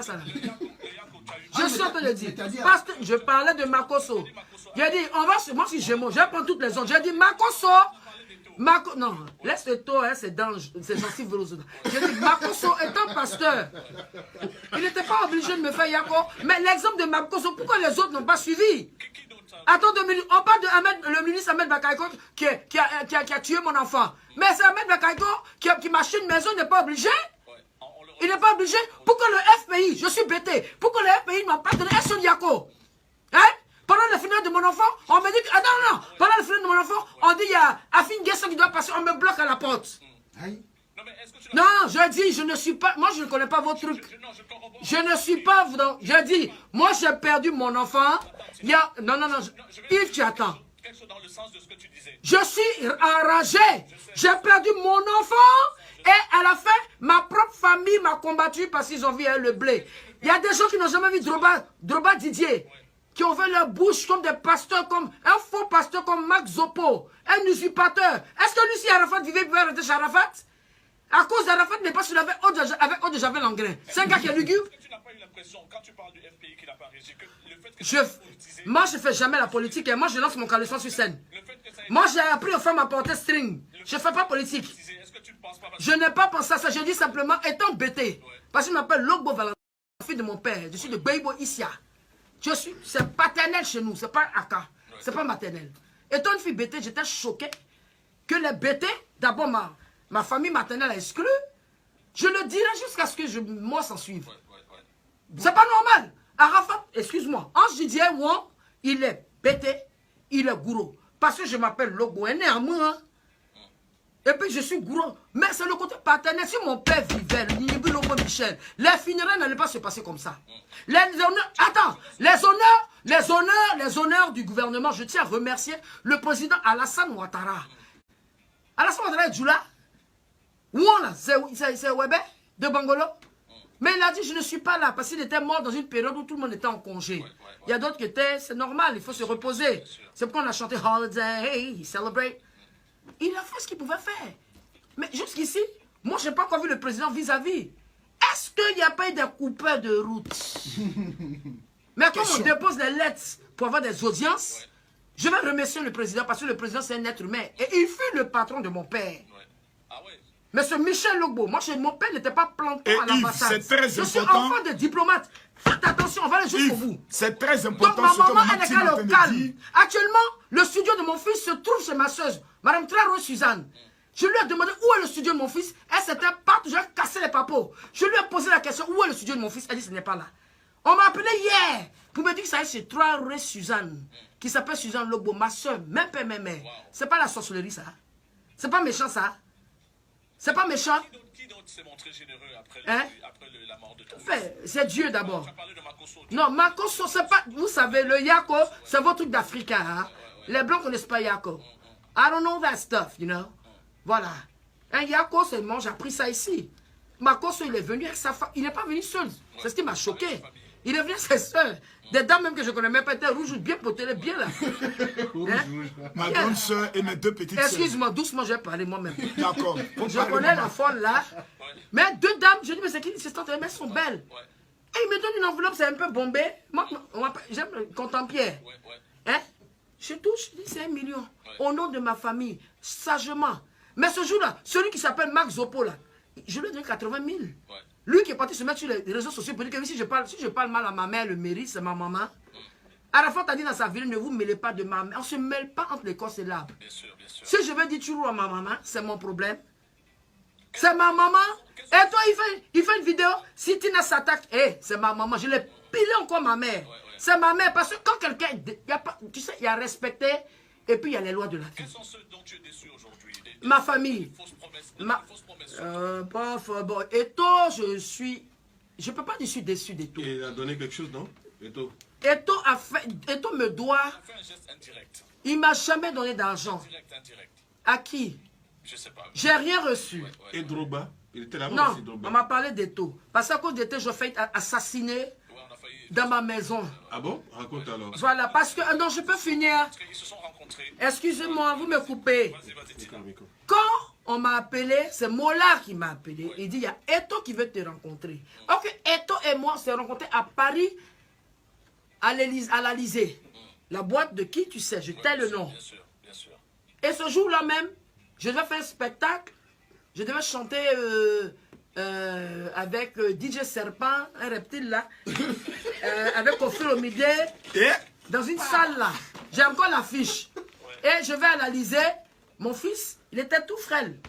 ça là. Je suis en train de dire. Parce que je parlais de Makosso. J'ai dit, on va, moi si je vais prendre toutes les ondes. J'ai dit, Makosso. Non, laisse le taux, hein, c'est sensible aux autres. J'ai dit, Makosso étant pasteur, il n'était pas obligé de me faire Yako. Mais l'exemple de Makosso, pourquoi les autres n'ont pas suivi? Attends 2 minutes, on parle de le ministre Ahmed Bakaïko qui a tué mon enfant. Mais c'est Ahmed Bakaïko qui m'achète une maison, il n'est pas obligé. Il n'est pas obligé. Pourquoi le FPI, je suis bêté, pourquoi le FPI ne m'a pas donné un seul Yako? Hein? Pendant le final de mon enfant, on me dit que... Ah non, pendant le final de mon enfant, on dit il y a Afine Guesson qui doit passer, on me bloque à la porte. Non, je dis, je ne suis pas... Moi, je ne connais pas vos trucs. Je ne suis pas... Je dis, moi, j'ai perdu mon enfant. Il y a... Non, Yves, tu attends. Je suis enragé. J'ai perdu mon enfant. Et à la fin, ma propre famille m'a combattu parce qu'ils ont vu le blé. Il y a des gens qui n'ont jamais vu Droba Didier, qui ont fait leur bouche comme des pasteurs, comme un faux pasteur comme Max Zopo, un usurpateur. Est-ce que Lucie Arafat vivait rester chez Arafat? À cause d'Arafat n'est pas sur avec eau de Javel en grain. C'est un gars qui est lugubre. Est-ce que tu n'as pas eu l'impression, quand tu parles du FPI qu'il n'a pas réagi, que le fait que moi, je ne fais jamais la politique et moi, je lance mon caleçon sur scène. Moi, j'ai appris aux femmes à porter string. Je ne fais pas politique. Je n'ai pas pensé à ça. Je dis simplement, étant bêté, parce qu'il m'appelle Logbo Valentin, fille de mon père. Je suis de Beibo Issia. C'est paternel chez nous, c'est pas Aka, c'est pas maternel. Étant une fille bêtée, j'étais choqué que les bêtés, d'abord ma famille maternelle a exclu. Je le dirai jusqu'à ce que moi s'en suive. C'est pas normal. Arafat, excuse-moi, Ange Didier Ouan, il est bêté, il est gourou. Parce que je m'appelle Logbo, il est à moi. Hein. Et puis je suis gourou. Mais c'est le côté paternel. Si mon père vivait, Nibu Lobo Michel, les funérailles n'allaient pas se passer comme ça. Les honneurs, attends, les honneurs du gouvernement, je tiens à remercier le président Alassane Ouattara. Alassane Ouattara est Djoula. Ouan là, c'est Webé de Bangolo. Mais il a dit, je ne suis pas là, parce qu'il était mort dans une période où tout le monde était en congé. Il y a d'autres qui étaient, c'est normal, il faut se reposer. C'est pourquoi on a chanté Holiday, Celebrate. Il a fait ce qu'il pouvait faire. Mais jusqu'ici, moi, je n'ai pas encore vu le président vis-à-vis. Est-ce qu'il n'y a pas eu des coupeurs de route? Mais comme on dépose les lettres pour avoir des audiences, je vais remercier le président parce que le président, c'est un être humain. Et il fut le patron de mon père. Mais ce Michel Logbo, moi, mon père n'était pas planton à l'ambassade. Je suis enfant de diplomate. Faites attention, on va aller jusqu'au bout. C'est très important. Donc, ma maman, elle est au calme. Actuellement, le studio de mon fils se trouve chez ma soeur, Madame Traro Suzanne. Je lui ai demandé où est le studio de mon fils. Elle s'était pas toujours cassé les papos. Je lui ai posé la question où est le studio de mon fils. Elle dit ce n'est pas là. On m'a appelé hier pour me dire que ça est chez Traro Suzanne, qui s'appelle Suzanne Logbo, ma soeur, même père, même mère. C'est pas la sorcellerie, ça. C'est pas méchant, ça. C'est pas méchant. Qui d'autre s'est montré généreux après la mort de ton fils? C'est Dieu d'abord. Tu as parlé de Makosso. Non, Makosso, c'est pas... Vous savez, le Yako, c'est votre truc d'Africain. Hein? Les Blancs connaissent pas Yako. I don't know that stuff, you know. Voilà. Un Yako, c'est moi, j'ai appris ça ici. Makosso, il est venu avec sa femme. Il n'est pas venu seul. C'est ce qui m'a choqué. Il est venu avec ses soeurs. Des dames même que je connais même pas, étaient rouges, bien potées, bien là. Hein? Ma grande soeur et mes deux petites soeurs. Excuse-moi, doucement, j'ai parlé moi-même. D'accord. Je connais la folle là. Mais deux dames, je dis, mais c'est qui ces tantes? Elles sont belles. Et il me donne une enveloppe, c'est un peu bombé. Moi, j'aime Content-Pierre. Hein? Je touche, je dis, c'est 1 million. Au nom de ma famille, sagement. Mais ce jour-là, celui qui s'appelle Max Zopo là, je lui ai donné 80 000. Lui qui est parti se mettre sur les réseaux sociaux pour dire que si je parle mal à ma mère, le mérite, c'est ma maman. Arafat a dit dans sa ville, ne vous mêlez pas de ma mère. On ne se mêle pas entre l'écorce et l'arbre. Si je veux dire toujours à ma maman, c'est mon problème. C'est ma maman. Et toi, il fait une vidéo. Si Tina s'attaque, c'est ma maman. Je l'ai pilé encore ma mère. C'est ma mère. Parce que quand quelqu'un, tu sais, il y a respecté et puis il y a les lois de la vie. Quels sont ceux dont tu es déçu aujourd'hui? Ma famille. Bon, Eto, je peux pas dire je suis déçu d'Eto. Et il a donné quelque chose, non? Eto Me doit. Il a fait un geste indirect. Il m'a jamais donné d'argent. Indirect. À qui? Je sais pas. J'ai rien reçu. Et Droba? Il était là-bas Non, aussi, Droba. on m'a parlé d'Eto. Parce qu'à cause d'Eto, je fais assassiner dans ma maison. Ah bon? Raconte alors. Voilà, parce que... non, je peux finir. Parce qu'ils se sont rencontrés. Excusez-moi, vous me coupez. Vas-y, Quand on m'a appelé, c'est Mola qui m'a appelé. Il dit, il y a Eto qui veut te rencontrer. Ok, Eto et moi, on s'est rencontrés à Paris, à l'Elysée. La boîte de qui, tu sais, je t'ai le nom. Bien sûr, bien sûr. Et ce jour-là même, je devais faire un spectacle. Je devais chanter avec DJ Serpent, un reptile là, avec Kofi Olomide, dans une salle là. J'ai encore l'affiche. Et je vais à l'Elysée. Mon fils, il était tout frêle.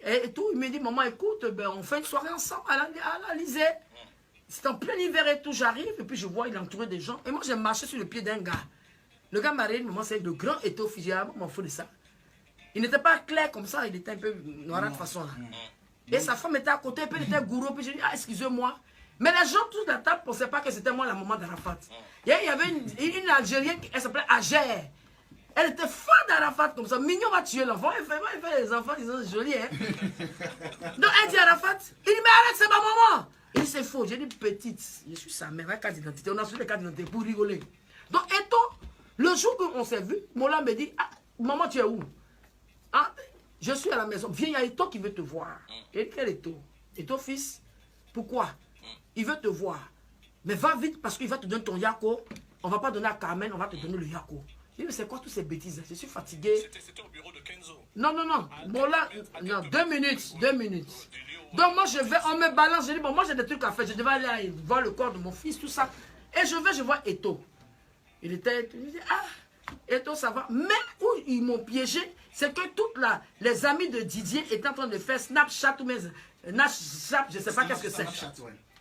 Et tout, il me dit, maman, écoute, ben, on fait une soirée ensemble à l'Elysée. C'est en plein hiver et tout, j'arrive, et puis je vois, il est entouré de gens. Et moi, j'ai marché sur le pied d'un gars. Le gars m'a dit, maman, c'est de grand Eto Fitzgerald, m'en fous de ça. Il n'était pas clair comme ça, il était un peu noir de façon là. Et sa femme était à côté, puis il était gourou, puis j'ai dit, ah, excusez-moi. Mais les gens, tous la table, ne pensaient pas que c'était moi la maman d'Arafat. Il y avait une Algérienne, elle s'appelait Agère. Elle était fan d'Arafat comme ça. Mignon va tuer l'enfant. Elle fait les enfants, ils sont jolis. Hein? Donc elle dit à Arafat, il dit, mais arrête, c'est ma maman. Il dit, c'est faux. J'ai dit, petite, je suis sa mère, avec carte d'identité. On a reçu les cartes d'identité pour rigoler. Donc, Eto, le jour qu'on s'est vu, Mola me dit, ah, maman, tu es où? Ah, je suis à la maison. Viens, il y a Eto qui veut te voir. Et quel Eto? Eto, fils, pourquoi? Il veut te voir. Mais va vite parce qu'il va te donner ton yako. On ne va pas donner à Carmen, on va te donner le yako. Je dis, mais c'est quoi toutes ces bêtises? Je suis fatigué. C'était au bureau de Kenzo. Non, non, non. Bon, là, non, 2 minutes. Donc, moi, je vais, on me balance. Je dis, bon, moi, j'ai des trucs à faire. Je devais aller voir le corps de mon fils, tout ça. Et je vois Eto. Il me dit, ah, Eto, ça va. Mais où ils m'ont piégé, c'est que toutes les amis de Didier étaient en train de faire Snapchat ou même Snapchat, je ne sais pas qu'est-ce que c'est.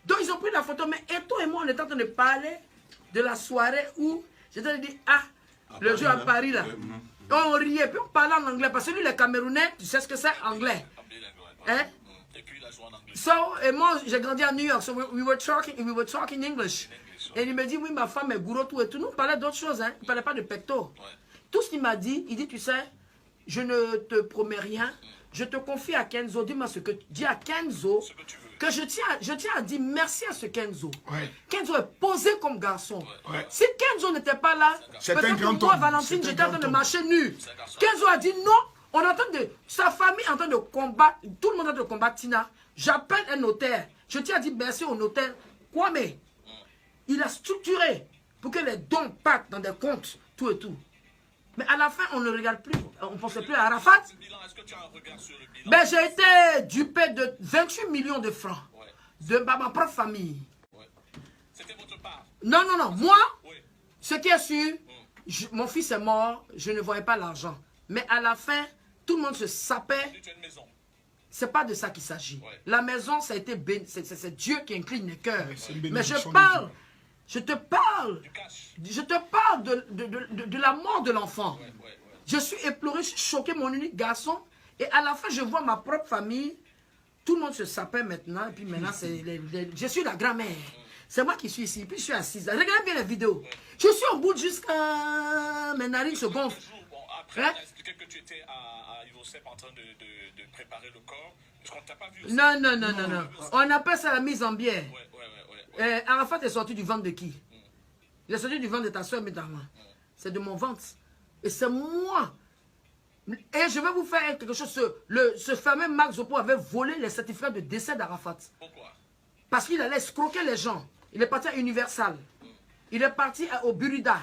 Donc, ils ont pris la photo. Mais Eto et moi, on était en train de parler de la soirée où j'étais dit, ah, le jeu à Paris là. On riait, puis on parlait en anglais. Parce que lui, les Camerounais, tu sais ce que c'est anglais. Hein? Et puis il a joué en anglais. So, et moi, j'ai grandi à New York. So we were talking English. Et il me dit, oui, ma femme est gourou, tout et tout. Nous, on parlait d'autres choses. Hein. Il ne parlait pas de pecto. Tout ce qu'il m'a dit, il dit, tu sais, je ne te promets rien. Je te confie à Kenzo. Dis-moi ce que tu dis à Kenzo. Que je tiens à dire merci à ce Kenzo. Kenzo est posé comme garçon. Si Kenzo n'était pas là, peut-être moi, Valentine, j'étais en train de marcher nu. Kenzo a dit non, on est en train de... Sa famille est en train de combattre, tout le monde est en train de combattre Tina. J'appelle un notaire. Je tiens à dire merci au notaire. Quoi, mais il a structuré pour que les dons partent dans des comptes, tout et tout. Mais à la fin, on ne regarde plus, on ne pensait plus à Arafat. Ben, j'ai été dupé de 28 millions de francs de ma propre famille. C'était votre part? Non, non, non. Moi, ce qui est sûr, mon fils est mort, je ne voyais pas l'argent. Mais à la fin, tout le monde se sapait. C'est pas de ça qu'il s'agit. La maison, ça a été béni. C'est Dieu qui incline les cœurs. Mais je te parle de la mort de l'enfant. Je suis éploré, je suis choqué, mon unique garçon. Et à la fin, je vois ma propre famille. Tout le monde se sapait maintenant. Et puis maintenant, je suis la grand-mère. C'est moi qui suis ici. Puis je suis assise. Regardez bien les vidéos. Je suis au bout jusqu'à... Mes narines se gonflent. Après, hein? Expliqué que tu étais à Ivosep en train de préparer le corps. Parce qu'on t'a pas vu. Non, non, non, non, non. On appelle ça la mise en bière. Arafat est sorti du ventre de qui? Il est sorti du ventre de ta soeur, mesdames. C'est de mon ventre. Et c'est moi. Et je vais vous faire quelque chose. Ce fameux Marc Zopo avait volé les certificats de décès d'Arafat. Pourquoi? Parce qu'il allait escroquer les gens. Il est parti à Universal. Il est parti au Burida.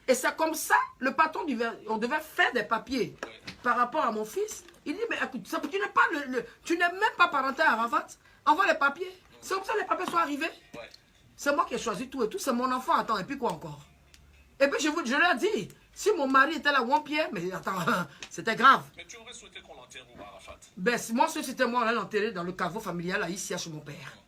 Et c'est comme ça, le patron, on devait faire des papiers par rapport à mon fils. Il dit, mais écoute, tu n'es même pas parenté à Arafat. Envoie les papiers. C'est comme ça que les papiers sont arrivés. C'est moi qui ai choisi tout et tout. C'est mon enfant. Attends, et puis quoi encore? Et puis je leur ai dit, si mon mari était là, one pied, mais attends, c'était grave. Mais tu aurais souhaité qu'on l'enterre où, Arafat? Ben, moi, si c'était moi, on allait l'enterrer dans le caveau familial, là, ici, chez mon père.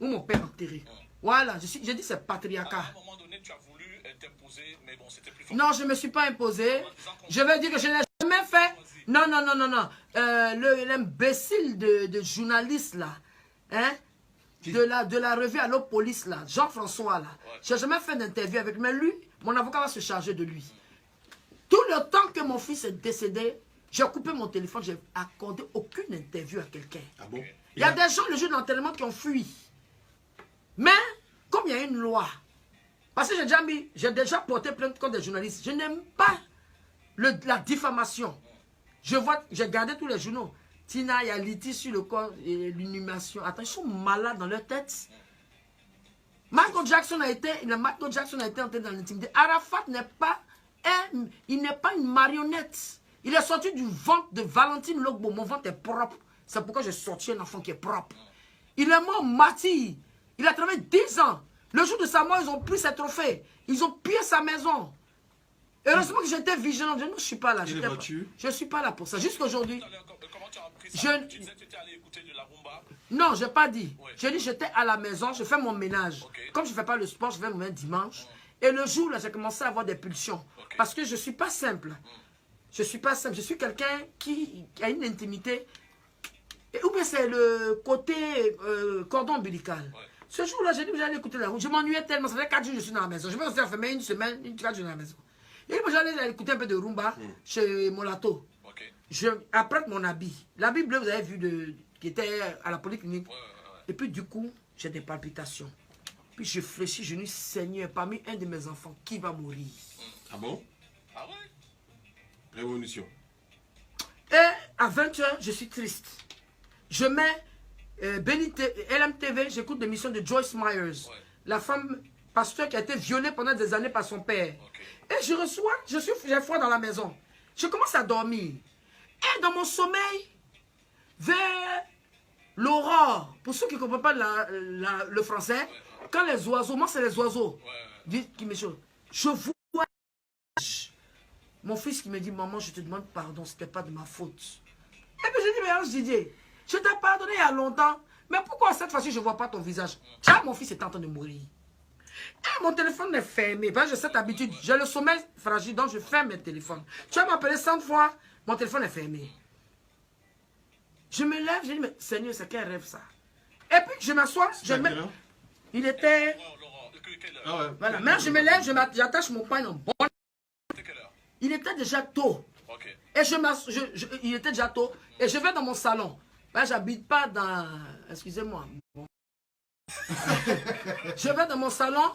Où mon père enterré. Voilà, j'ai dit c'est patriarcat. À un moment donné, tu as voulu t'imposer, mais bon, c'était plus fort. Non, je ne me suis pas imposé. Je vais dire que je n'ai jamais fait. Non, non, non, non, non. L'imbécile de journaliste, là, hein, de la revue Allo Police, là, Jean-François, là. Je n'ai jamais fait d'interview avec lui, mais lui, mon avocat va se charger de lui. Tout le temps que mon fils est décédé, j'ai coupé mon téléphone, j'ai accordé aucune interview à quelqu'un. Ah bon? Il y a des gens le jour d'enterrement qui ont fui. Mais, comme il y a une loi, parce que j'ai déjà porté plainte contre des journalistes, je n'aime pas la diffamation. J'ai gardé tous les journaux. Tina, il y a Liti sur le corps et l'inhumation. Attends, ils sont malades dans leur tête. Michael Jackson a été entré dans l'intimité. Arafat n'est pas une marionnette. Il est sorti du ventre de Valentine Logbo. Mon ventre est propre. C'est pourquoi j'ai sorti un enfant qui est propre. Il est mort martyr. Il a travaillé 10 ans. Le jour de sa mort, ils ont pris ses trophées. Ils ont pillé sa maison. Heureusement que j'étais vigilant. Je ne suis pas là. Je ne suis pas là pour ça. Jusqu'aujourd'hui. Comment tu as appris ça? Tu disais que tu étais allé écouter de la rumba? Non, je n'ai pas dit. Ouais. J'ai dit j'étais à la maison, je fais mon ménage. Okay. Comme je ne fais pas le sport, je vais mon dimanche. Et le jour, là, j'ai commencé à avoir des pulsions. Okay. Parce que je ne suis pas simple. Je ne suis pas simple. Je suis quelqu'un qui a une intimité. Ou bien c'est le côté cordon ombilical. Ouais. Ce jour-là, j'ai dit que j'allais écouter la route. Je m'ennuyais tellement. Ça fait 4 jours que je suis dans la maison. Je vais rester enfermé une semaine, 4 jours dans la maison. Et moi, j'allais écouter un peu de rumba chez Molato. Okay. Apprête mon habit. L'habit bleu, vous avez vu, qui était à la polyclinique. Ouais. Et puis du coup, j'ai des palpitations. Puis je fléchis, je dis, Seigneur, parmi un de mes enfants, qui va mourir? Ah bon? Ah ouais? Révolution. Et à 20h, je suis triste. Je mets LMTV, j'écoute l'émission de Joyce Myers, la femme pasteur qui a été violée pendant des années par son père. Okay. Et j'ai froid dans la maison. Je commence à dormir. Et dans mon sommeil, vers l'aurore, pour ceux qui ne comprennent pas le français, quand les oiseaux, moi c'est les oiseaux, qui me chantent, je vois mon fils qui me dit, maman, je te demande pardon, ce n'était pas de ma faute. Et puis je dis, mais Ange Didier, je t'ai pardonné il y a longtemps, mais pourquoi cette fois-ci je ne vois pas ton visage? Tiens, mon fils est en train de mourir. Et mon téléphone est fermé, parce que j'ai cette habitude, j'ai le sommeil fragile, donc je ferme mes téléphones. Tu vas m'appeler 100 fois, mon téléphone est fermé. Je me lève, je dis, mais Seigneur, c'est quel rêve ça? Et puis je m'assois, il était... Ah ouais. Voilà, maintenant je me lève, j'attache mon pain en bon. Quelle heure? Il était déjà tôt. Okay. Et il était déjà tôt. Et je vais dans mon salon. Ben, j'habite pas dans... Excusez-moi. Bon. Je vais dans mon salon,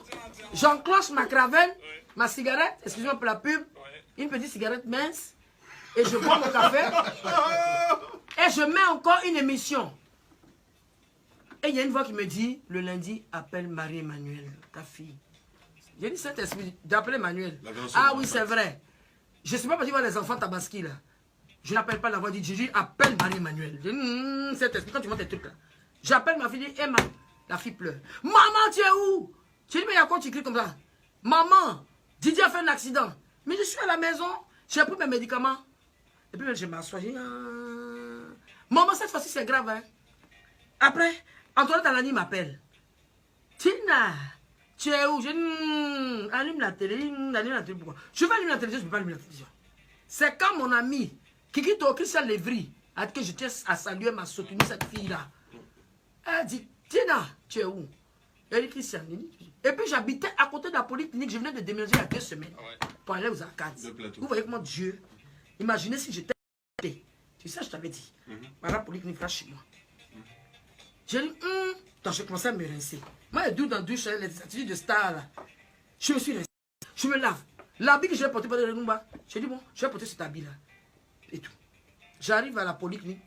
j'enclenche ma cravelle, ma cigarette, excusez-moi pour la pub, une petite cigarette mince, et je bois mon café, et je mets encore une émission. Et il y a une voix qui me dit, le lundi, appelle Marie-Emmanuel, ta fille. J'ai dit, Saint-Esprit, d'appeler Emmanuel. Ah oui, c'est vrai. Je ne sais pas parce qu'il y a les enfants tabaski là. Je n'appelle pas la voix, j'ai dit, appelle Marie-Emmanuel. J'ai dit, Saint-Esprit, quand tu vois tes trucs là. J'appelle ma fille, je dis, Emma. La fille pleure. Maman, tu es où? J'ai dit, mais il y a quoi tu cries comme ça? Maman, Didier a fait un accident. Mais je suis à la maison, j'ai pris mes médicaments. Et puis je m'assois, je dis, maman, cette fois-ci c'est grave. Hein? Après, Antoine Talani m'appelle. Tina, tu es où? Je dis, allume la télé, allume la télé. Pourquoi? Je vais allumer la télévision, je ne peux pas allumer la télévision. C'est quand mon ami, Kikito Christian Lévry, a dit que je tiens à saluer ma soutenue, cette fille-là. Elle dit, Tina, tu es où? Elle dit, Christian. Et puis j'habitais à côté de la polyclinique. Je venais de déménager il y a 2 semaines pour aller aux arcades. Vous voyez comment Dieu, imaginez si j'étais... Tu sais, je t'avais dit. Par la polyclinique là chez moi. J'ai dit, donc j'ai commencé à me rincer. Moi, les douches dans la douche, les attitudes de star là. Je me suis rincé. Je me lave. L'habit que je vais porter par le Rumba, j'ai dit, bon, je vais porter cet habit là. Et tout. J'arrive à la polyclinique.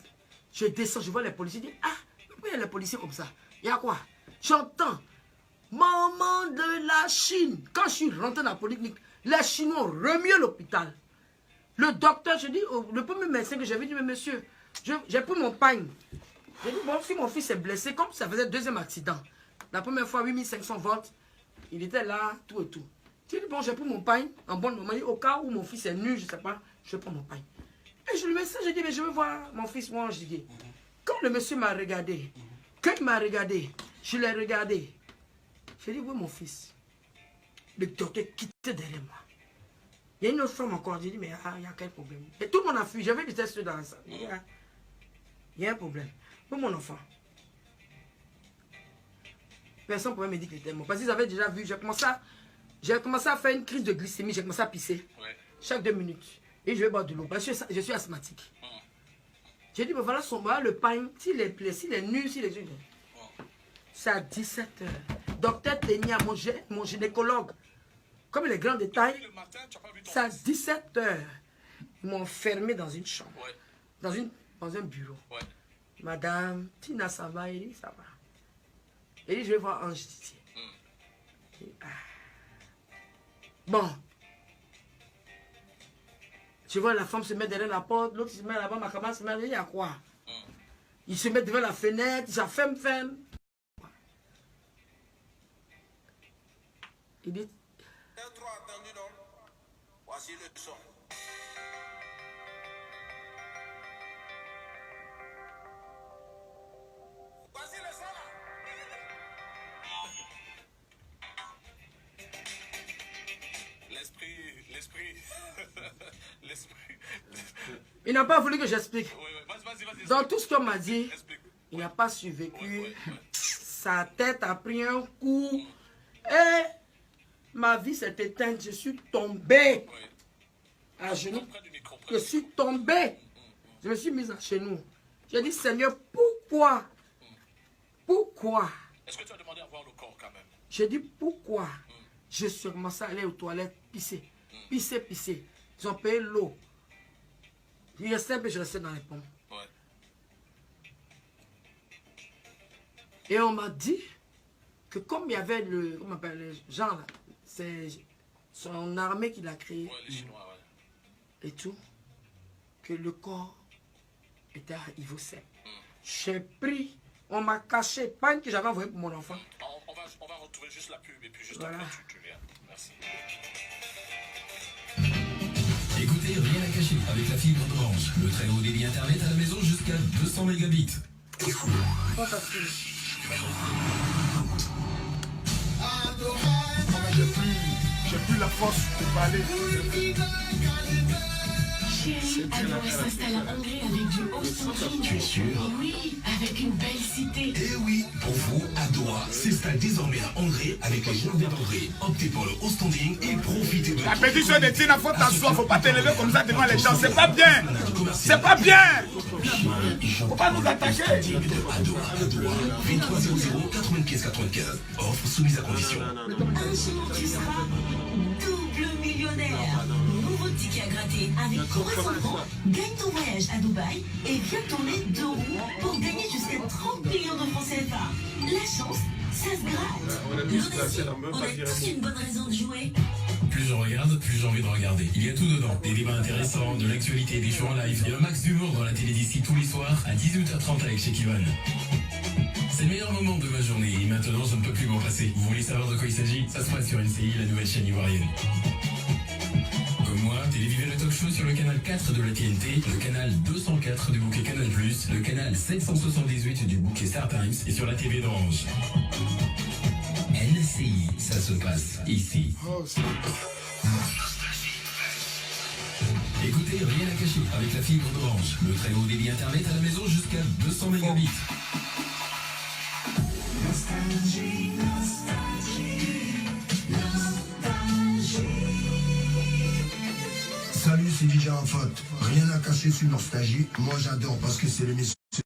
Je descends, je vois les policiers. Je dis, ah, pourquoi il y a les policiers comme ça? Il y a quoi? J'entends, maman de la Chine. Quand je suis rentré dans la polyclinique, les Chinois ont remis l'hôpital. Le docteur, je dis, le premier médecin que j'avais dit, mais monsieur, j'ai pris mon pain. J'ai dit, bon, si mon fils est blessé, comme ça faisait 2e accident. La première fois, 8500 volts, il était là, tout et tout. J'ai dit, bon, j'ai pris mon pain, en bon moment, au cas où mon fils est nu, je ne sais pas, je prends mon pain. Et je lui mets ça, je dis, mais je veux voir mon fils, moi, je dis. Quand le monsieur m'a regardé, quand il m'a regardé, je l'ai regardé. J'ai dit, oui, mon fils. Le docteur quittait derrière moi. Il y a une autre femme encore. J'ai dit, mais il y a quel problème? Et tout le monde a fui. J'avais des tests dans la salle. Il y a un problème. Oui, mon enfant. Personne ne pouvait me dire qu'il était mort. Parce qu'ils avaient déjà vu. J'ai commencé à faire une crise de glycémie. J'ai commencé à pisser. Chaque 2 minutes. Et je vais boire de l'eau. Parce que je suis asthmatique. J'ai dit, mais voilà le pain. S'il est nu, s'il est... C'est à 17h. Docteur Ténia, mon gynécologue, comme il est grand de taille, c'est à 17h. Ils m'ont enfermé dans une chambre. Dans une dans un bureau. Ouais. Madame, Tina, ça va? Il dit, ça va. Il dit, je vais voir Ange Didier. Il dit, ah. Bon. Tu vois, la femme se met derrière la porte, l'autre se met là-bas, ma camarade se met là, il y a quoi? Il se met devant la fenêtre, ça ferme. Il dit, Voici le son. Voici le son là. L'esprit. il n'a pas voulu que j'explique. Vas-y. Dans tout ce qu'on m'a dit, Explique. il n'a pas survécu. Sa tête a pris un coup. Et ma vie s'est éteinte. Je suis tombé à genoux. Près du micro. Je suis tombé. Je me suis mise à genoux. J'ai dit, Seigneur, pourquoi? Pourquoi? Est-ce que tu as demandé à voir le corps quand même? J'ai dit, pourquoi? Je suis commencé à aller aux toilettes, pisser. Pisser. Ils ont payé l'eau. Il restait un peu, je restais dans les pompes. Ouais. Et on m'a dit que comme il y avait comment on appelle les gens là, c'est son armée qui l'a créé Ouais, les Chinois, ouais. et tout, que le corps était à Ivosep. J'ai pris, on m'a caché, pas une que j'avais envoyée pour mon enfant. On va retrouver juste la pub et puis juste Voilà. après tu viens. Merci. Écoutez, rien à cacher avec la fibre d'Orange. Le très haut débit internet à la maison jusqu'à 200 mégabits. Fantastique. J'ai plus la force de parler. Chérie, Adora s'installe à Hongrie avec du haut standing. Tu es sûr? Oui, avec une belle cité. Eh oui, pour vous, Adora s'installe désormais à Hongrie avec les jardins d'Hongrie. Optez pour le haut standing et profitez de... La petite soeur de Tina, faut t'asseoir, faut pas t'élever comme ça devant les gens. C'est pas bien. C'est pas bien. Faut pas nous attaquer. Adora, 2300 95 95. Offre soumise à condition. Un jour, tu seras double millionnaire. Nouveau ticket à gratter avec 300 francs. Gagne ton voyage à Dubaï et viens tourner 2 roues pour gagner jusqu'à 30 millions de francs CFA. La chance, ça se gratte. On a tous une bonne raison de jouer. Plus je regarde, plus j'ai envie de regarder. Il y a tout dedans. Des débats intéressants, de l'actualité, des shows en live. Il y a un max d'humour dans la télé d'ici tous les soirs à 18h30 avec Cheikh Ivan. C'est le meilleur moment de ma journée et maintenant je ne peux plus m'en passer. Vous voulez savoir de quoi il s'agit? Ça se passe sur NCI, la nouvelle chaîne ivoirienne. Comme moi, télévisez le talk show sur le canal 4 de la TNT, le canal 204 du bouquet Canal+, le canal 778 du bouquet Star Times et sur la TV d'Orange. NCI, ça se passe ici. Écoutez, rien à cacher avec la fibre d'Orange. Le très haut débit internet à la maison jusqu'à 200 mégabits. Salut, c'est DJ Arafat. Rien à cacher sur Nostalgie. Moi, j'adore parce que c'est l'émission qui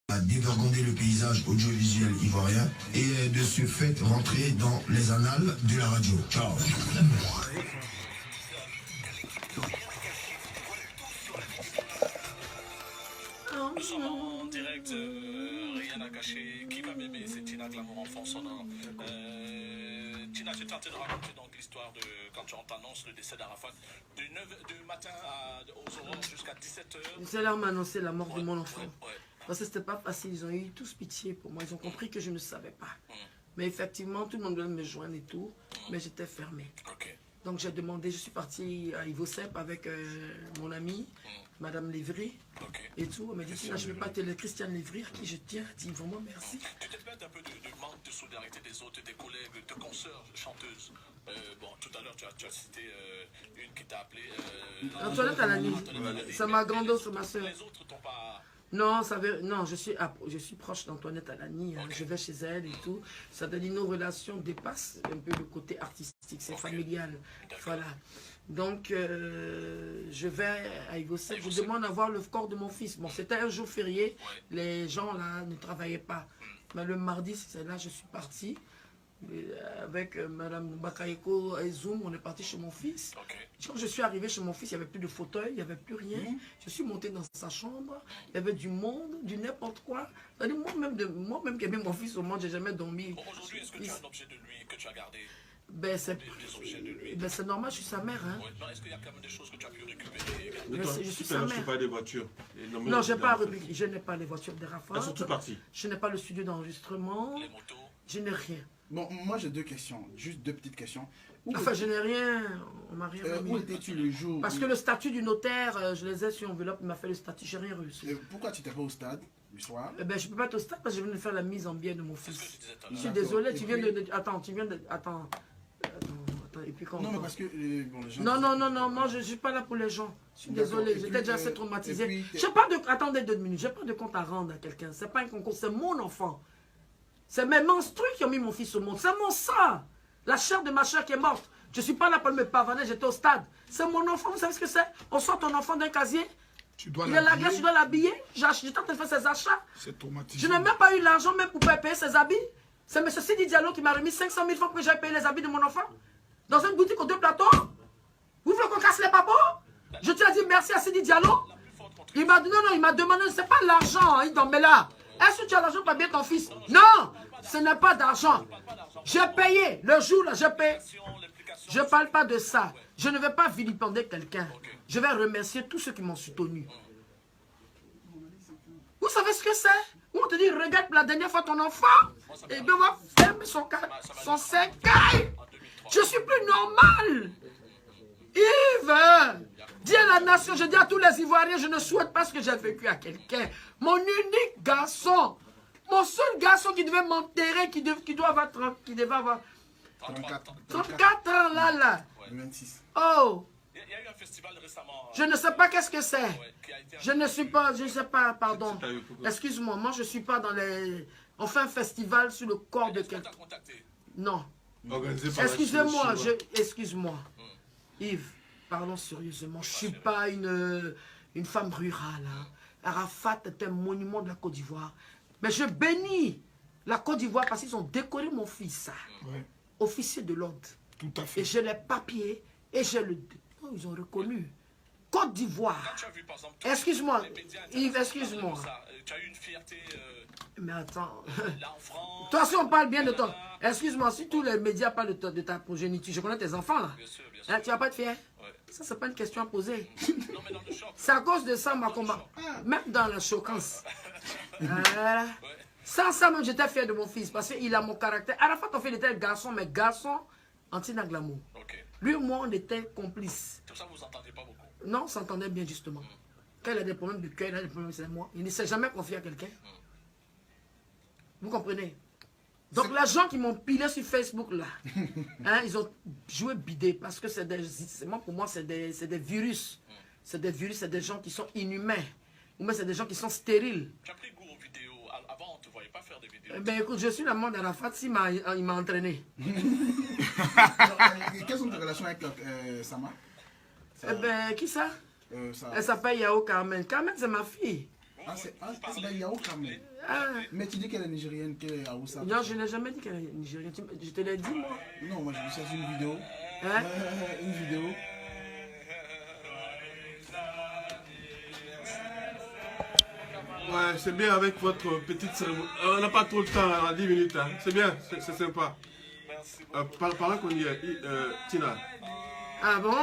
a dévergondé le paysage audiovisuel ivoirien et de ce fait rentrer dans les annales de la radio. Ciao. Nous sommes en direct, rien à cacher. Qui va m'aimer? C'est Tina Glamour en fond sonore. Tina, j'ai tenté de raconter donc l'histoire de quand on t'annonce le décès d'Arafat du matin aux aurores jusqu'à 17h. C'est là où m'a annoncé la mort de mon enfant. Ouais. Parce que c'était pas facile, ils ont eu tous pitié pour moi, ils ont compris que je ne savais pas. Mais effectivement, tout le monde voulait me joindre et tout, mais j'étais fermée. Ok. Donc j'ai demandé, je suis partie à Ivosep avec mon amie, Madame Lévry, et tout. Elle m'a dit, Tina, je ne vais pas te le Christiane Lévry, à qui je tiens, dis vraiment merci. Tu te plains un peu de manque de solidarité des autres, des collègues, de consoeurs, chanteuses. Bon, tout à l'heure, tu as cité une qui t'a appelé... Antoinette Alani, c'est ma grande c'est ma soeur. Les autres t'ont pas... Non, non, je suis proche d'Antoinette Alani, hein. Je vais chez elle et tout. Ça donne une relation dépasse un peu le côté artistique, c'est familial. Voilà. Donc, je vais à Ivosep, je demande à voir le corps de mon fils. Bon, c'était un jour férié, les gens là ne travaillaient pas. Mais le mardi, c'est là je suis partie. avec Madame Bakayoko et Zoom, on est parti chez mon fils. Quand je suis arrivé chez mon fils, il n'y avait plus de fauteuil, il n'y avait plus rien. Je suis monté dans sa chambre, il y avait du monde, du n'importe quoi. Moi-même qui ai mis mon fils au monde, j'ai jamais dormi. Aujourd'hui, est-ce que tu as un objet de lui que tu as gardé? Ben, c'est normal, je suis sa mère. Hein. Ouais, est-ce qu'il y a quand même des choses que tu as pu récupérer? Je suis sa mère. pas des voitures. Non, je n'ai pas les voitures de Rafat. Elles sont toutes parties. Je n'ai pas le studio d'enregistrement. Les motos? Je n'ai rien. Bon, moi j'ai deux questions, juste deux petites questions. Enfin, je n'ai rien. On m'a rien remis. Où étais-tu le jour Parce que le statut du notaire, je les ai sur enveloppe, il m'a fait le statut, j'ai rien reçu. Pourquoi tu n'étais pas au stade le soir? Ben, je ne peux pas être au stade parce que je viens de faire la mise en bien de mon fils. Je suis D'accord. désolé, Et tu viens puis- de... Attends, tu viens de... Attends. Et puis quand... Non, mais parce que bon, les gens... Non, moi je ne suis pas là pour les gens. Je suis D'accord. désolé, Et j'étais puis, déjà assez traumatisé. et puis, J'ai pas de... Attendez 2 minutes, j'ai pas de compte à rendre à quelqu'un. C'est pas un concours, c'est mon enfant. C'est mes menstrues qui ont mis mon fils au monde. C'est mon sang. La chair de ma chair qui est morte. Je ne suis pas là pour me pavaner, j'étais au stade. C'est mon enfant, vous savez ce que c'est? On sort ton enfant d'un casier. Il est à la glace, tu dois l'habiller. J'étais en train de faire ses achats. C'est traumatisant. Je n'ai même pas eu l'argent même pour payer ses habits. C'est M. Sidi Diallo qui m'a remis 500 000 francs pour que j'aille payer les habits de mon enfant. Dans une boutique aux 2 plateaux. Vous voulez qu'on casse les papeaux? Je te ai dit merci à Sidi Diallo. Il m'a dit non, il m'a demandé, c'est pas l'argent, hein, mais là. Est-ce que tu as l'argent pour payer ton fils? Non, ce n'est pas d'argent. J'ai payé. Le jour là, j'ai payé. Je ne parle pas de ça. Je ne vais pas vilipender quelqu'un. Je vais remercier tous ceux qui m'ont soutenu. Vous savez ce que c'est? On te dit, regarde la dernière fois ton enfant. Et bien on va fermer son cercueil. Je suis plus normal. Yves, dis à la nation, je dis à tous les Ivoiriens, je ne souhaite pas ce que j'ai vécu à quelqu'un. Mon unique garçon, mon seul garçon qui devait m'enterrer, qui devait avoir 34 ans là. 26. Oh, Il y a eu un festival récemment. je ne sais pas qu'est-ce que c'est. Qui a été Je ne sais pas, pardon. Excuse-moi, moi je ne suis pas dans les... On fait un festival sur le corps de quelqu'un. contacté. Non. Organisé par la Excusez-moi, Chine. excuse-moi. Yves, parlons sérieusement. Je ne suis pas une femme rurale. Hein. Arafat est un monument de la Côte d'Ivoire. Mais je bénis la Côte d'Ivoire parce qu'ils ont décoré mon fils. Ouais, Officier de l'ordre. tout à fait. Et j'ai les papiers et j'ai le... Oh, ils ont reconnu. Côte d'Ivoire. Tu as vu par exemple. Excuse-moi, les médias Yves, internationaux excuse-moi. parlent de ça. Tu as eu une fierté Mais attends. là en France. Toi, si on parle bien de toi. Excuse-moi, si tous les médias parlent de ta progéniture, je connais tes enfants là. Bien sûr, bien sûr. Hein, tu vas pas être fier? Ouais. Ça, c'est pas une question à poser. Non, mais dans le choc. C'est à cause de ça, ma combat. Même dans la choquance. Voilà. Sans ça, même, j'étais fier de mon fils parce qu'il a mon caractère. À la fois, ton fils était un garçon, mais garçon anti-Naglamou. Ok. Lui et moi, on était complices. Tout ça, vous entendez pas beaucoup. Non, on s'entendait bien, justement. Quand il a des problèmes de cœur, il a des problèmes, c'est moi. Il ne s'est jamais confié à quelqu'un. Vous comprenez? Donc, les gens qui m'ont pilé sur Facebook, là, hein, ils ont joué bidé parce que c'est des... Pour moi, c'est des virus. C'est des virus, c'est des gens qui sont inhumains. Ou même c'est des gens qui sont stériles. Tu as pris goût aux vidéos. Avant, on ne te voyait pas faire des vidéos. Eh ben écoute, je suis l'amant d'Arafat, il m'a entraîné. Quelles sont tes relations avec Sama? Eh ben, qui ça? Ça... Elle s'appelle Yao Carmen. Carmen, c'est ma fille. Ah, c'est la Yao Carmen. Ah. Mais tu dis qu'elle est nigérienne, qu'elle est à Oussa. Non, je n'ai jamais dit qu'elle est nigérienne. Je te l'ai dit, moi. Non, moi j'ai vu ça sur une vidéo. Hein? Une vidéo. Ouais, c'est bien avec votre petite cérémonie. On n'a pas trop le temps, hein, 10 minutes. Hein. C'est bien, c'est sympa. Par là qu'on y est, Tina. Ah bon?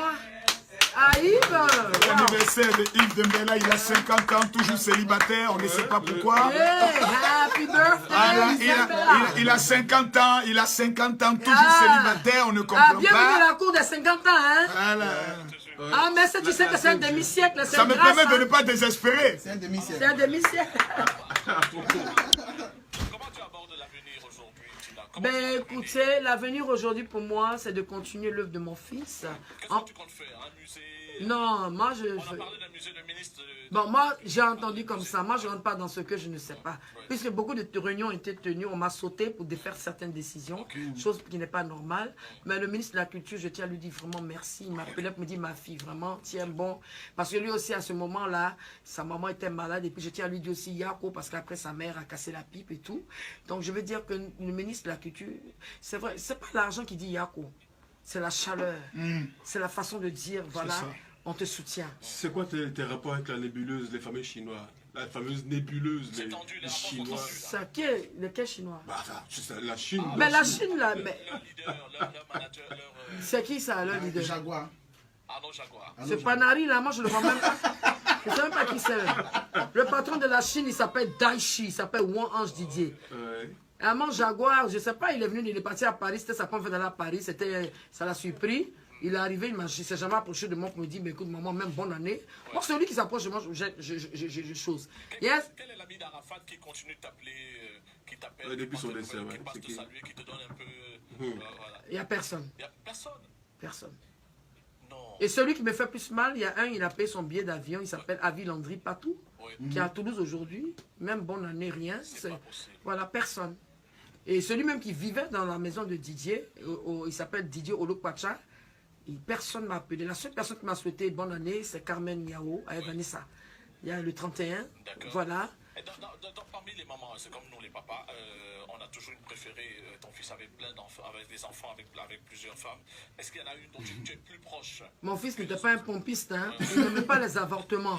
Ah, Yves! L'anniversaire de Yves Dembella, il a 50 ans, toujours célibataire, on ne sait pas pourquoi. Hey, happy birthday! Ah, Isabella. il a 50 ans, toujours Ah. célibataire, on ne Ah, comprend bienvenue à pas. la cour des 50 ans, hein? Voilà. Ah, mais tu sais que c'est un demi-siècle, c'est Ça me grâce, permet de hein. ne pas désespérer. C'est un demi-siècle. C'est un demi-siècle. Comment tu abordes l'avenir aujourd'hui, Tina? Ben écoutez, l'avenir aujourd'hui pour moi, c'est de continuer l'œuvre de mon fils. Qu'est-ce que tu comptes faire? Un musée? Non, moi, On a parlé d'un musée de ministre. Bon, moi, j'ai entendu comme ça. Moi, je ne rentre pas dans ce que je ne sais pas. Puisque beaucoup de réunions ont été tenues, on m'a sauté pour défaire certaines décisions, chose qui n'est pas normale. Mais le ministre de la Culture, je tiens à lui dire vraiment merci. Il m'appelait pour me dire, ma fille, vraiment, tiens bon. Parce que lui aussi, à ce moment-là, sa maman était malade. Et puis, je tiens à lui dire aussi, Yako, parce qu'après, sa mère a cassé la pipe et tout. Donc, je veux dire que le ministre de la Culture, c'est vrai, c'est pas l'argent qui dit Yako. C'est la chaleur. C'est la façon de dire, voilà, on te soutient. C'est quoi tes rapports avec la nébuleuse, les fameux Chinois? La fameuse nébuleuse, les Chinois. C'est lequel Chinois? Bah, enfin, c'est la Chine. Mais la Chine, là, mais... Leur leader, leur manager, leur... C'est qui ça, leur leader? Jaguar. Arnaud Jaguar. Ce Panari, là, moi, je le vois même pas. Je ne sais même pas qui c'est. Le patron de la Chine, il s'appelle Daichi, il s'appelle Wang Ange Didier. Ouais. Armand Jaguar, je ne sais pas, il est venu, il est parti à Paris, c'était sa première fois d'aller à Paris, ça l'a surpris. Il est arrivé, il ne s'est jamais approché de moi pour me dire, mais écoute, maman, même bonne année. Moi, celui qui s'approche de moi, j'ai chose. Yes? Quel est l'ami d'Arafat qui continue de t'appeler, qui t'appelle, depuis son décès, qui passe te saluer, qui te donne un peu... voilà. Il n'y a personne. Il n'y a personne. Personne. Non. Et celui qui me fait plus mal, il y a un, il a payé son billet d'avion, il s'appelle Avi Landry Patou, qui est à Toulouse aujourd'hui. Même bonne année, rien. Voilà, personne. Et celui même qui vivait dans la maison de Didier, il s'appelle Didier Olokpacha, personne ne m'a appelé. La seule personne qui m'a souhaité bonne année, c'est Carmen Niao avec Vanessa. Il y a le 31. Voilà. Et parmi les mamans, c'est comme nous les papas, on a toujours une préférée. Ton fils avait plein d'enfants, avec des enfants, avec plusieurs femmes. Est-ce qu'il y en a une dont tu es plus proche? Mon fils n'était pas un pompiste, hein. Il n'aimait pas les avortements.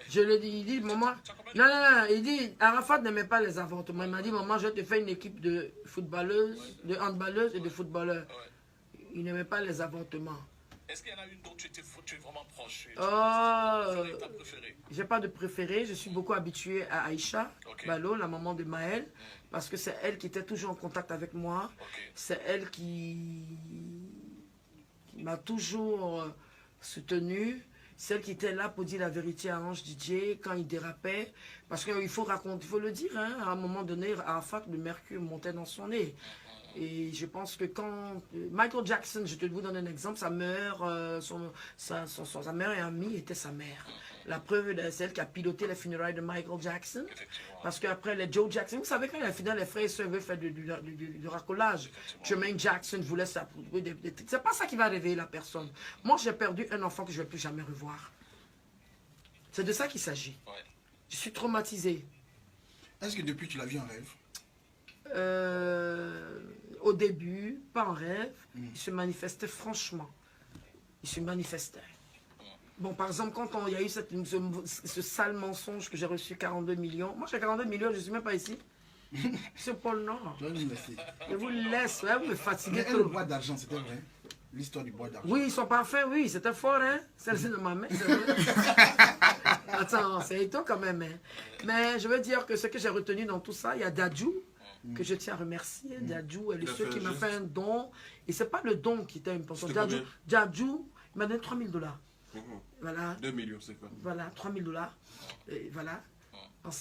Je lui ai dit, il dit, maman, non, il dit, Arafat n'aimait pas les avortements. Il m'a dit, maman, je te fais une équipe de footballeuses, de handballeuses et de footballeurs. Il n'aimait pas les avortements. Est-ce qu'il y en a une dont tu es vraiment proche? J'ai pas de préféré. Je suis beaucoup habitué à Aïcha Balo, la maman de Maël, parce que c'est elle qui était toujours en contact avec moi. C'est elle qui m'a toujours soutenu. Celle qui était là pour dire la vérité à Ange Didier quand il dérapait. Parce qu'il faut raconter, il faut le dire, hein, à un moment donné, Arafat, le mercure montait dans son nez. Et je pense que quand Michael Jackson, je te vous donne un exemple, sa mère, sa mère et amie était sa mère. La preuve, c'est elle qui a piloté les funérailles de Michael Jackson. Parce qu'après les Joe Jackson, vous savez, quand il a fini, les frères et sœurs veulent faire du racolage. Jermaine Jackson voulait ça. C'est pas ça qui va réveiller la personne. Moi, j'ai perdu un enfant que je ne vais plus jamais revoir. C'est de ça qu'il s'agit. Je suis traumatisé. Est-ce que depuis tu l'as vu en rêve? Au début, pas en rêve, il se manifestait franchement. Il se manifestait. Bon, par exemple, quand il y a eu ce sale mensonge que j'ai reçu 42 millions, moi j'ai 42 millions, je ne suis même pas ici. C'est Paul Nord. Je vous laisse, vous me fatiguez trop. Le bois d'argent, c'était vrai? L'histoire du bois d'argent. Oui, ils sont parfaits, oui, c'était fort, hein. Celle-ci de ma mère. Attends, c'est étonnant quand même, hein. Mais je veux dire que ce que j'ai retenu dans tout ça, il y a Dadju, que je tiens à remercier. Dadju est le seul qui m'a fait un don. Et ce n'est pas le don qui était important. Dadju, il m'a donné 3 000 $. Voilà. 2 millions, c'est quoi? Voilà, 3 000 $. Et voilà. En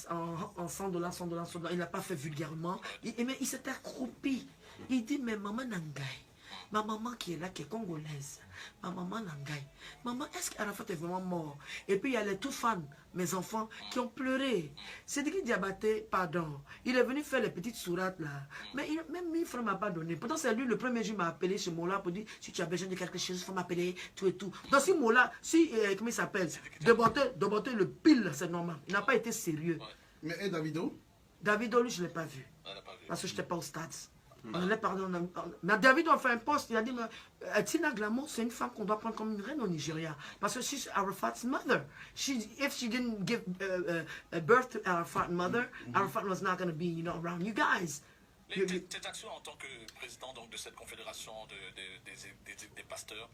100 $, 100 $, 100 $. Il n'a pas fait vulgairement. Mais il s'était accroupi. Il dit, mais maman Nangai, ma maman qui est là, qui est congolaise, ma maman Nangai, maman, est-ce qu'Arafat est vraiment mort? Et puis il y a les tout fans, mes enfants, qui ont pleuré. Cédric Diabaté, pardon, il est venu faire les petites sourates là. Mais même 1000 francs ne m'a pas donné. Pourtant, c'est lui, le premier jour, m'a appelé chez Mola pour dire, si tu as besoin de quelque chose, il faut m'appeler, tout et tout. Donc si Mola, comment il s'appelle, Doboté le pile, c'est normal. Il n'a pas été sérieux. Mais et Davido? Davido, lui, je ne l'ai pas vu. Parce que je n'étais pas au stade. Mais David doit faire un poste. Il a dit, Tina Glamour, c'est une femme qu'on doit prendre comme une reine au Nigeria. Parce que she's Arafat's mother. If she didn't give birth to Arafat's mother, Arafat was not going to be, around you guys. Tes actions en tant que président donc, de cette confédération des pasteurs,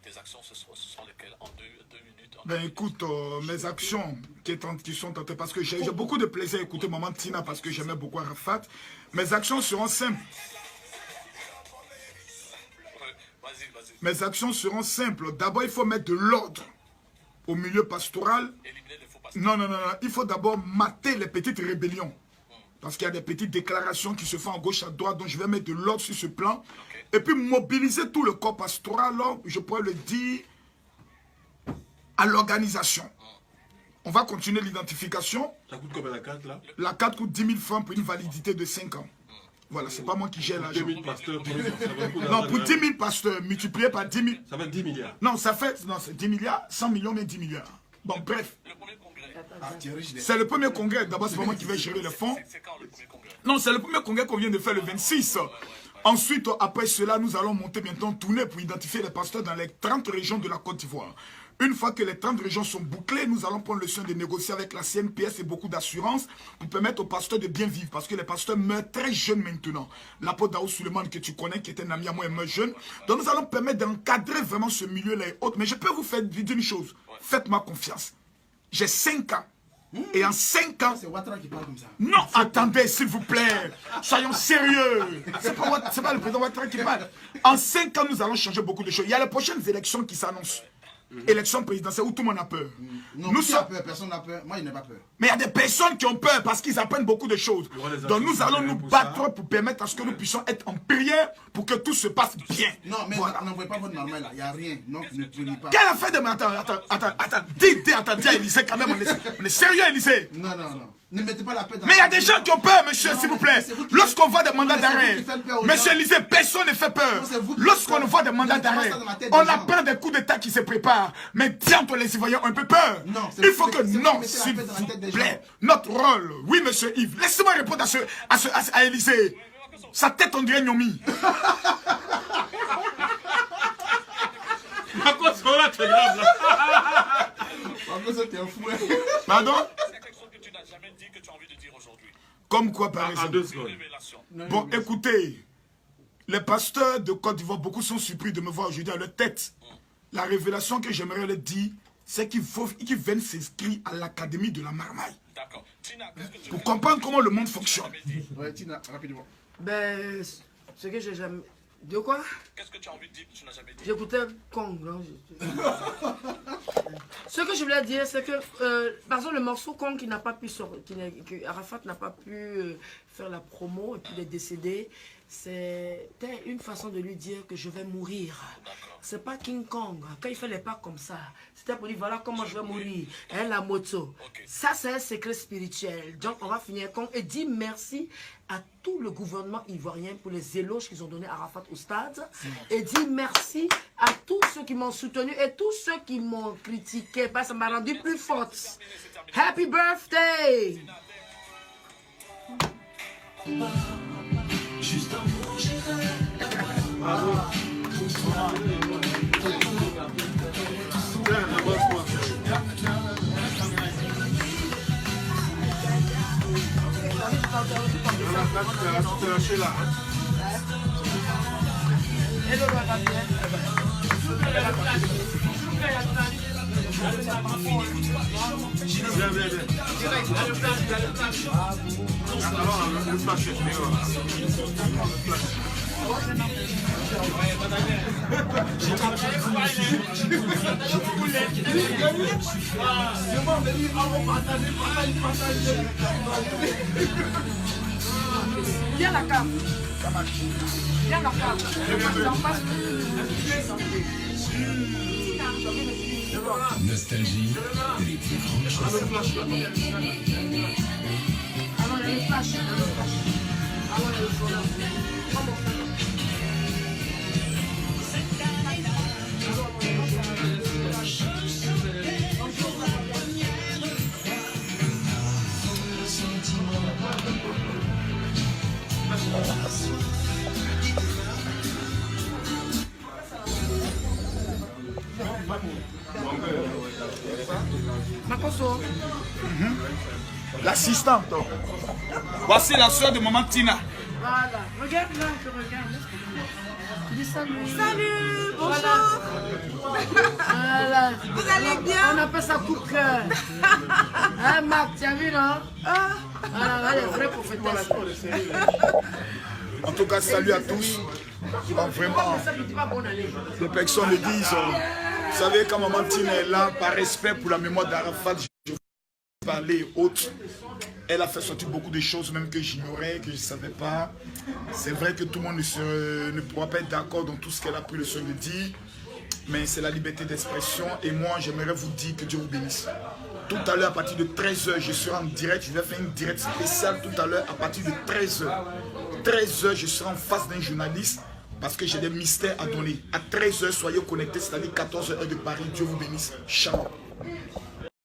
tes actions, ce sont lesquelles en deux minutes? Ben écoute, mes actions qui sont tentées, parce que j'ai beaucoup de plaisir à écouter Maman Tina, parce que j'aimais beaucoup Arafat. Mes actions seront simples. Mes actions seront simples. D'abord, il faut mettre de l'ordre au milieu pastoral. Non. Il faut d'abord mater les petites rébellions. Parce qu'il y a des petites déclarations qui se font à gauche, à droite. Donc, je vais mettre de l'ordre sur ce plan. Et puis, mobiliser tout le corps pastoral. Alors, je pourrais le dire, à l'organisation. On va continuer l'identification. Ça coûte combien la carte là? La carte coûte 10 000 francs pour une validité de 5 ans. Voilà, c'est pas moi qui gère l'argent. 2000 pasteurs, ça va beaucoup Non, d'argent, pour hein. 10 000 pasteurs, multiplié par 10 000. Ça va être 10 milliards. Non, ça fait, non, c'est 10 milliards, 100 millions, mais 10 milliards. Bon, bref. Ah, tu es riche. C'est le premier congrès. D'abord, c'est pas moi qui vais gérer le fonds. C'est quand le premier congrès? Non, c'est le premier congrès qu'on vient de faire le 26. Ensuite, après cela, nous allons monter bientôt en tournée pour identifier les pasteurs dans les 30 régions de la Côte d'Ivoire. Une fois que les 30 régions sont bouclées, nous allons prendre le soin de négocier avec la CNPS et beaucoup d'assurance pour permettre aux pasteurs de bien vivre. Parce que les pasteurs meurent très jeunes maintenant. L'apôtre Daoud Suleiman que tu connais, qui est un ami à moi, il meurt jeune. Donc nous allons permettre d'encadrer vraiment ce milieu-là et autres. Mais je peux vous faire dire une chose. Faites-moi confiance. J'ai 5 ans. Et en 5 ans... C'est Ouattara qui parle comme ça. Non, attendez, s'il vous plaît. Soyons sérieux. C'est pas le président Ouattara qui parle. En 5 ans, nous allons changer beaucoup de choses. Il y a les prochaines élections qui s'annoncent. Élections présidentielles où tout le monde a peur. Non, Nous qui a sommes... peur? Personne n'a peur. Moi, il n'a pas peur. Mais il y a des personnes qui ont peur parce qu'ils apprennent beaucoup de choses. Donc nous allons nous battre pour permettre à ce que nous puissions être en prière pour que tout se passe bien. Non, mais Voilà. n'envoyez pas votre normal là. Il n'y a rien. Non, ne prenez pas. Quelle affaire de... Attends, dis à Élysée quand même, on est sérieux Élysée. Non, non, non. Ne mettez pas la paix dans Mais il y a des gens qui ont peur, monsieur, Non, s'il vous mais plaît. c'est vous qui Lorsqu'on faites- voit des mandats mais c'est vous d'arrêt, qui faites peur aux monsieur gens. Élysée, personne ne fait peur. Non, c'est vous qui Lorsqu'on faites peur. voit des mandats Vous mettez d'arrêt, ça dans la tête on des gens. apprend des coups d'État qui se préparent. Mais diantre, les citoyens ont un peu peur. Non, c'est Il vous faut qui que, mettez- c'est vous non, qui mettez la s'il paix dans la tête des vous gens. plaît, notre rôle, oui, monsieur Yves, laissez-moi répondre à Élysée. Sa tête, on dirait Nyomi. À quoi ça là, t'es grave là? En plus, t'es un fou. Pardon? C'est quelque chose que tu n'as jamais dit que tu as envie de dire aujourd'hui. Comme quoi, par En exemple? 2 secondes. Révélation. Bon, écoutez, les pasteurs de Côte d'Ivoire, beaucoup sont surpris de me voir aujourd'hui à leur tête. La révélation que j'aimerais leur dire, c'est qu'ils viennent s'inscrire à l'Académie de la Marmaille. D'accord. Tina, qu'est-ce que tu Pour comprendre comment le monde fonctionne. Ouais, Tina, rapidement. Ben, ce que j'ai jamais... De quoi? Qu'est-ce que tu as envie de dire que tu n'as jamais dit? J'écoutais Kong. Non, ce que je voulais dire, c'est que, par exemple, le morceau Kong qui n'a pas pu sortir, que Arafat n'a pas pu faire la promo et puis il est décédé, c'était une façon de lui dire que je vais mourir. C'est pas King Kong. Quand il fait les pas comme ça, c'était pour dire voilà comment je vais mourir. Hein, la moto. Ça, c'est un secret spirituel. Donc, on va finir Kong et dire merci à tout le gouvernement ivoirien pour les éloges qu'ils ont donnés à Arafat au stade. Et dire merci à tous ceux qui m'ont soutenu et tous ceux qui m'ont critiqué. Parce que ça m'a rendu plus forte. Happy birthday! Tiens, avance-moi. Là, tu t'es lâché là. Viens, viens, viens. Alors, le flash, Viens la carte. Viens la carte. Nostalgie, les plus grandes chansons. Alors, il y a le flash. Alors, il y a le flash. Makoso. L'assistante. Voici la soeur de maman Tina. Voilà. Regarde là, je regarde. Dis salut. Salut, bonjour. Voilà. Vous allez bien? On appelle ça coup de cœur. Hein, Marc, tu as vu, non? Voilà, les vrais prophétesses. En tout cas, salut à tous. Bon, vraiment, les personnes le disent. Vous savez, quand maman Tina est là, par respect pour la mémoire d'Arafat, je vais parler et autres. Elle a fait sortir beaucoup de choses, même que j'ignorais, que je ne savais pas. C'est vrai que tout le monde ne pourra pas être d'accord dans tout ce qu'elle a pris le soin de dire. mais c'est la liberté d'expression. Et moi, j'aimerais vous dire que Dieu vous bénisse. Tout à l'heure, à partir de 13h, je serai en direct. Je vais faire une direct spéciale tout à l'heure, à partir de 13h. 13h, je serai en face d'un journaliste parce que j'ai des mystères à donner. À 13h, soyez connectés, c'est-à-dire 14h de Paris. Dieu vous bénisse. Ciao.